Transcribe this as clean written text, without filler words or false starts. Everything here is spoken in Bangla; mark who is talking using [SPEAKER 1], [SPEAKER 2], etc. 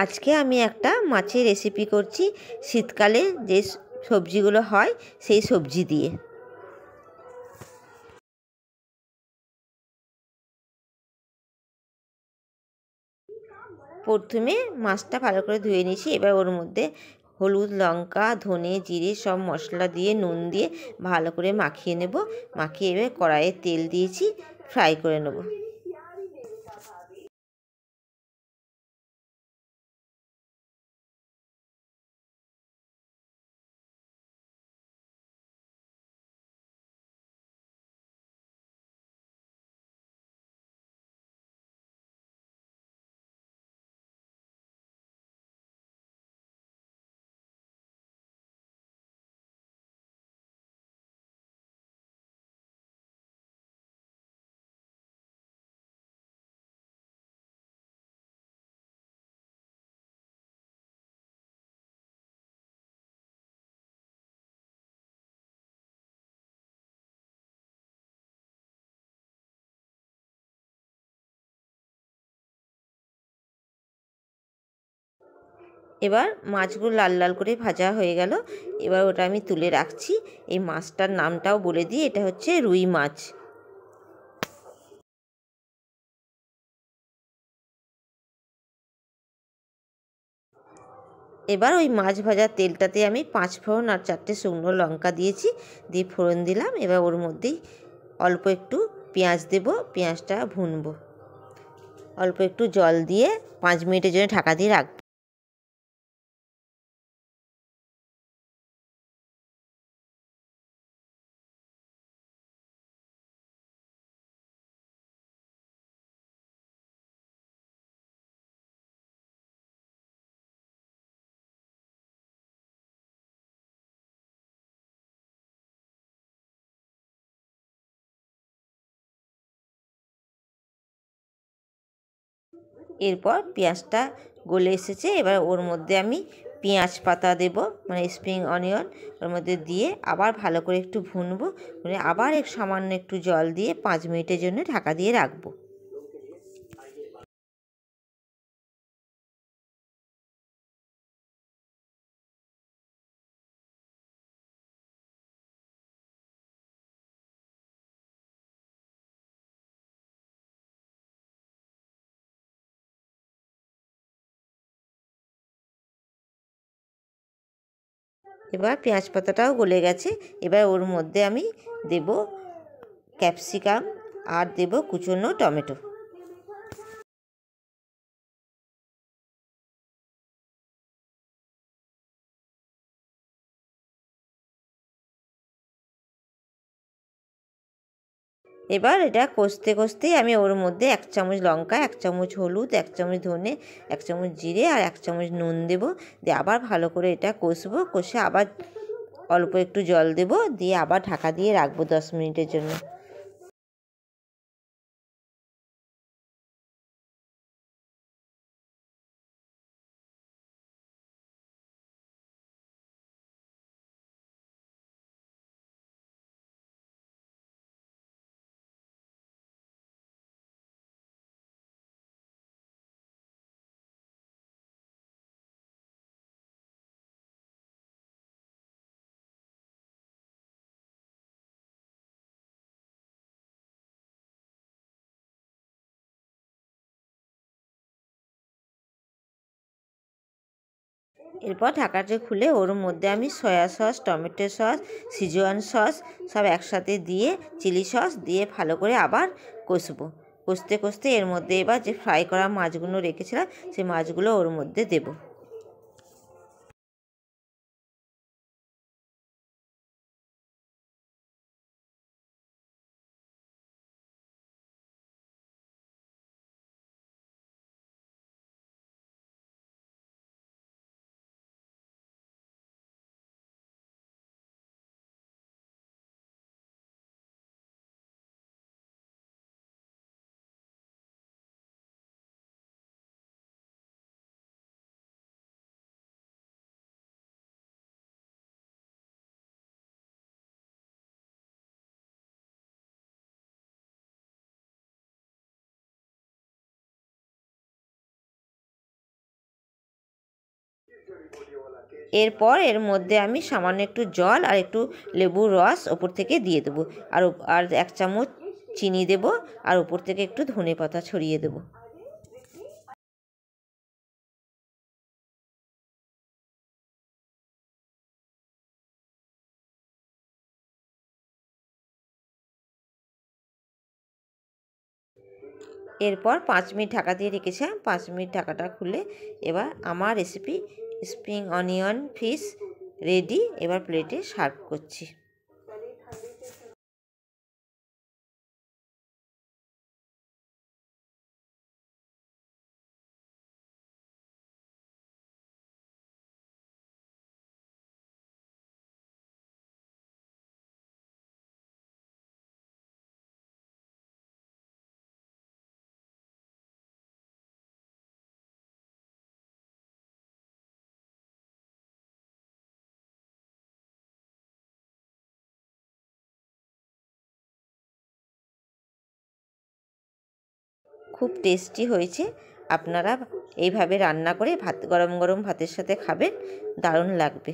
[SPEAKER 1] আজকে আমি একটা মাছের রেসিপি করছি শীতকালে যে সবজিগুলো হয় সেই সবজি দিয়ে। প্রথমে মাছটা ভালো করে ধুয়ে নিয়েছি। এবার ওর মধ্যে হলুদ, লঙ্কা, ধনে, জিরে সব মশলা দিয়ে নুন দিয়ে ভালো করে মাখিয়ে নেব। মাখিয়ে এবার কড়াইয়ে তেল দিয়েছি, ফ্রাই করে নেব। এবার মাছগুলো লাল লাল করে ভাজা হয়ে গেল। এবার ওটা আমি তুলে রাখছি। এই মাছটার নামটাও বলে দিই, এটা হচ্ছে রুই মাছ। এবার ওই মাছ ভাজার তেলটাতে আমি 5 ফোড়ন আর 4টে শুকনো লঙ্কা দিয়েছি, দিয়ে ফোড়ন দিলাম। এবার ওর মধ্যেই অল্প একটু পেঁয়াজ দেব, পেঁয়াজটা ভুনবো। অল্প একটু জল দিয়ে 5 মিনিটের জন্য ঢাকা দিয়ে রাখবো। এরপর পেঁয়াজটা গলে এসেছে। এবার ওর মধ্যে আমি পেঁয়াজ পাতা দেব, মানে স্প্রিং অনিয়ন, ওর মধ্যে দিয়ে আবার ভালো করে একটু ভুনবো। মানে আবার সামান্য একটু জল দিয়ে 5 মিনিটের জন্য ঢাকা দিয়ে রাখবো। এবার পেঁয়াজ পাতাটাও গলে গেছে। এবার ওর মধ্যে আমি দেব ক্যাপসিকাম আর দেব কুচনো টমেটো। এবার এটা কষতে কষতেই আমি ওর মধ্যে 1 চামচ লঙ্কা, 1 চামচ হলুদ, 1 চামচ ধনে, 1 চামচ জিরে আর 1 চামচ নুন দেব। দিয়ে আবার ভালো করে এটা কষবো। কষে আবার অল্প একটু জল দেব, দিয়ে আবার ঢাকা দিয়ে রাখবো 10 মিনিটের জন্য। এরপর ঢাকাটা খুলে ওর মধ্যে আমি soya sauce, tomato sauce, Schezwan sauce সব একসাথে দিয়ে, চিলি সস দিয়ে ভালো করে আবার কষবো। কষতে কষতে এর মধ্যে এবার যে ফ্রাই করা মাছগুলো রেখেছিলাম সেই মাছগুলো ওর মধ্যে দেবো। এরপর এর মধ্যে আমি সামান্য একটু জল আর একটু লেবুর রস ওপর থেকে দিয়ে দেবো, আর 1 চামচ চিনি দেব, আর ওপর থেকে একটু ধনেপাতা ছড়িয়ে দেবো। এরপর 5 মিনিট ঢাকা দিয়ে রেখেছিলাম। 5 মিনিট ঢাকাটা খুলে এবার আমার recipe spring onion fish ready. এবার প্লেটে সার্ভ করছি। খুব টেস্টি হয়েছে। আপনারা এইভাবে রান্না করে গরম গরম ভাতের সাথে খাবেন, দারুণ লাগবে।